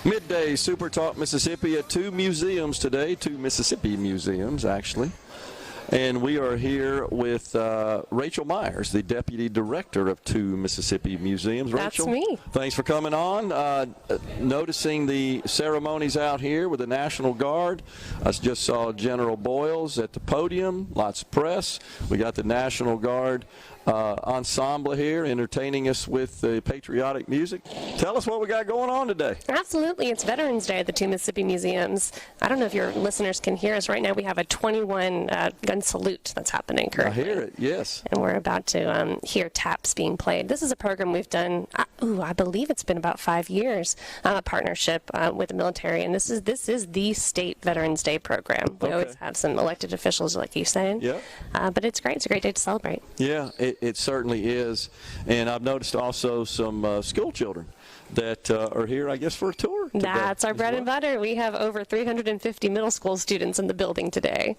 Midday SuperTalk Mississippi at two museums today, two Mississippi museums actually. And we are here with Rachel Myers, the Deputy Director of two Mississippi museums. Rachel, that's me. Thanks for coming on. Noticing the ceremonies out here with the National Guard. I just saw General Boyles at the podium, lots of press. We got the National Guard ensemble here entertaining us with the patriotic music. Tell us what we got going on today. Absolutely. It's Veterans Day at the two Mississippi museums. I don't know if your listeners can hear us right now. We have a 21 gun salute that's happening currently. I hear it, yes. And we're about to hear taps being played. This is a program we've done, I believe it's been about 5 years, a partnership with the military. And this is the state Veterans Day program. We always have some elected officials, like you saying. Yeah. But it's great. It's a great day to celebrate. Yeah, it certainly is. And I've noticed also some school children that are here, I guess, for a tour today. That's our bread and butter. We have over 350 middle school students in the building today.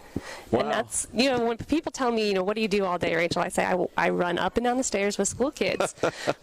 Wow. And that's, when people tell me, what do you do all day, Rachel? I say I run up and down the stairs with school kids.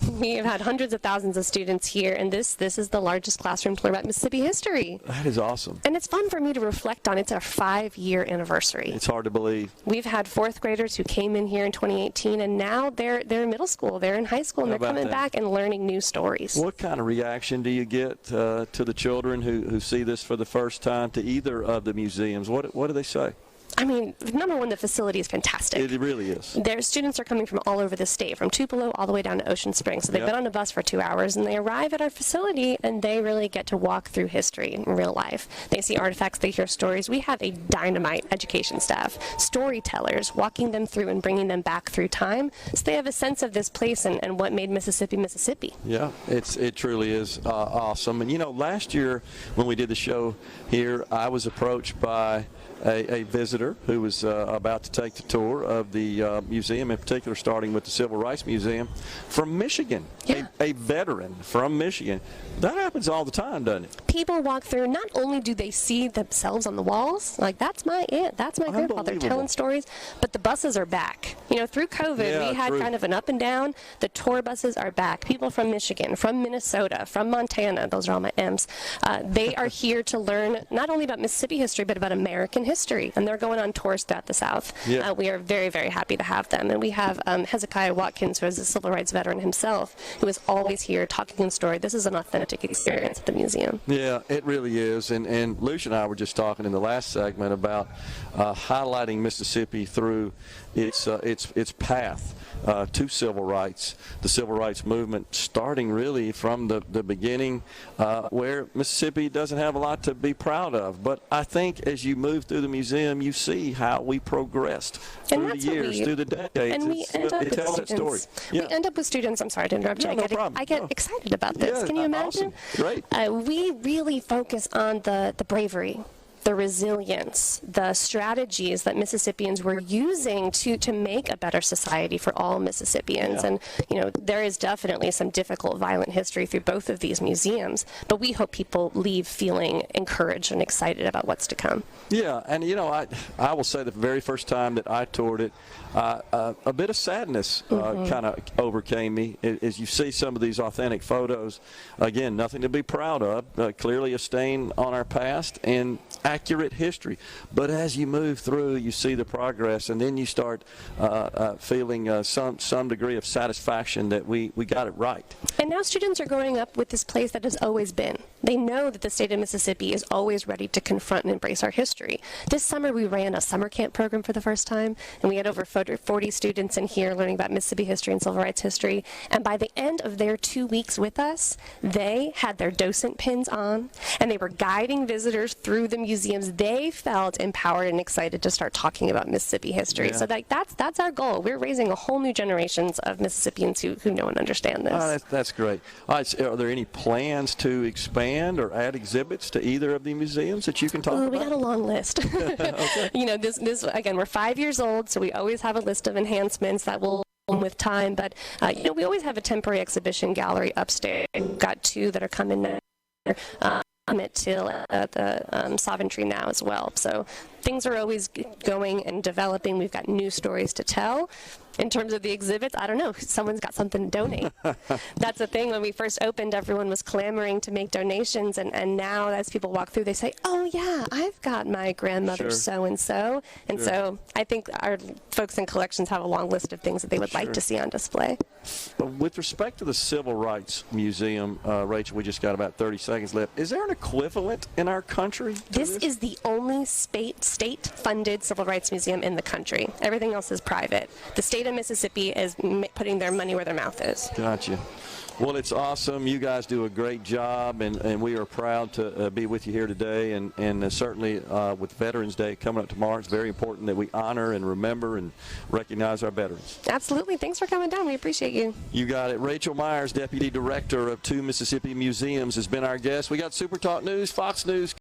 We have had hundreds of thousands of students here, and this is the largest classroom to learn about Mississippi history. That is awesome. And it's fun for me to reflect on. It's our 5-year anniversary. It's hard to believe. We've had fourth graders who came in here in 2018, and now they're in middle school, they're in high school, and they're coming back and learning new stories. What kind of reaction do you get to the children who see this for the first time to either of the museums? What do they say? I mean, number one, the facility is fantastic. It really is. Their students are coming from all over the state, from Tupelo all the way down to Ocean Springs. So they've been on a bus for 2 hours, and they arrive at our facility, and they really get to walk through history in real life. They see artifacts, they hear stories. We have a dynamite education staff, storytellers, walking them through and bringing them back through time, so they have a sense of this place and what made Mississippi, Mississippi. Yeah, it truly is awesome. And, last year when we did the show here, I was approached by a visitor who was about to take the tour of the museum, in particular starting with the Civil Rights Museum, from Michigan, a veteran from Michigan. That happens all the time, doesn't it? People walk through, not only do they see themselves on the walls, like that's my aunt, that's my grandfather telling stories, but the buses are back. Through COVID, we had kind of an up and down. The tour buses are back. People from Michigan, from Minnesota, from Montana, those are all my M's, they are here to learn not only about Mississippi history, but about American history, and they're going on tours throughout the South. Yeah. We are very, very happy to have them. And we have Hezekiah Watkins, who is a civil rights veteran himself, who is always here talking in story. This is an authentic experience at the museum. Yeah, it really is. And Lucia and I were just talking in the last segment about highlighting Mississippi through its path to civil rights, the civil rights movement, starting really from the beginning, where Mississippi doesn't have a lot to be proud of. But I think as you move through the museum, you see how we progressed through the years, through the decades. And we end up with students. Yeah. We end up with students. I'm sorry to interrupt you. I get excited about this. Can you imagine? Awesome. Great. We really focus on the bravery, the resilience, the strategies that Mississippians were using to make a better society for all Mississippians. And, there is definitely some difficult, violent history through both of these museums, but we hope people leave feeling encouraged and excited about what's to come. Yeah, and, I will say the very first time that I toured it, a bit of sadness kind of overcame me as you see some of these authentic photos. Again, nothing to be proud of, clearly a stain on our past and accurate history. But as you move through, you see the progress, and then you start feeling some degree of satisfaction that we got it right. And now students are growing up with this place that has always been. They know that the state of Mississippi is always ready to confront and embrace our history. This summer we ran a summer camp program for the first time, and we had over 40 students in here learning about Mississippi history and civil rights history. And by the end of their 2 weeks with us, they had their docent pins on, and they were guiding visitors through the museums. They felt empowered and excited to start talking about Mississippi history. So that's our goal. We're raising a whole new generations of Mississippians who know and understand this. Oh, that's great. All right, are there any plans to expand or add exhibits to either of the museums that you can talk about? We got a long list. Okay. This again, we're 5 years old, so we always have a list of enhancements that will with time, but we always have a temporary exhibition gallery upstairs. We've got 2 that are coming now. Till the Sovereignty now as well. So things are always going and developing. We've got new stories to tell. In terms of the exhibits, I don't know. Someone's got something to donate. That's the thing. When we first opened, everyone was clamoring to make donations, and now as people walk through, they say, oh, yeah, I've got my grandmother's so-and-so. And so I think our folks in collections have a long list of things that they would like to see on display. With respect to the Civil Rights Museum, Rachel, we just got about 30 seconds left. Is there an equivalent in our country? This is the only state-funded civil rights museum in the country. Everything else is private. The state of Mississippi is putting their money where their mouth is. Gotcha. Well, it's awesome. You guys do a great job, and we are proud to be with you here today. And certainly with Veterans Day coming up tomorrow, it's very important that we honor and remember and recognize our veterans. Absolutely. Thanks for coming down. We appreciate you. You got it. Rachel Myers, Deputy Director of 2 Mississippi Museums, has been our guest. We got SuperTalk News, Fox News.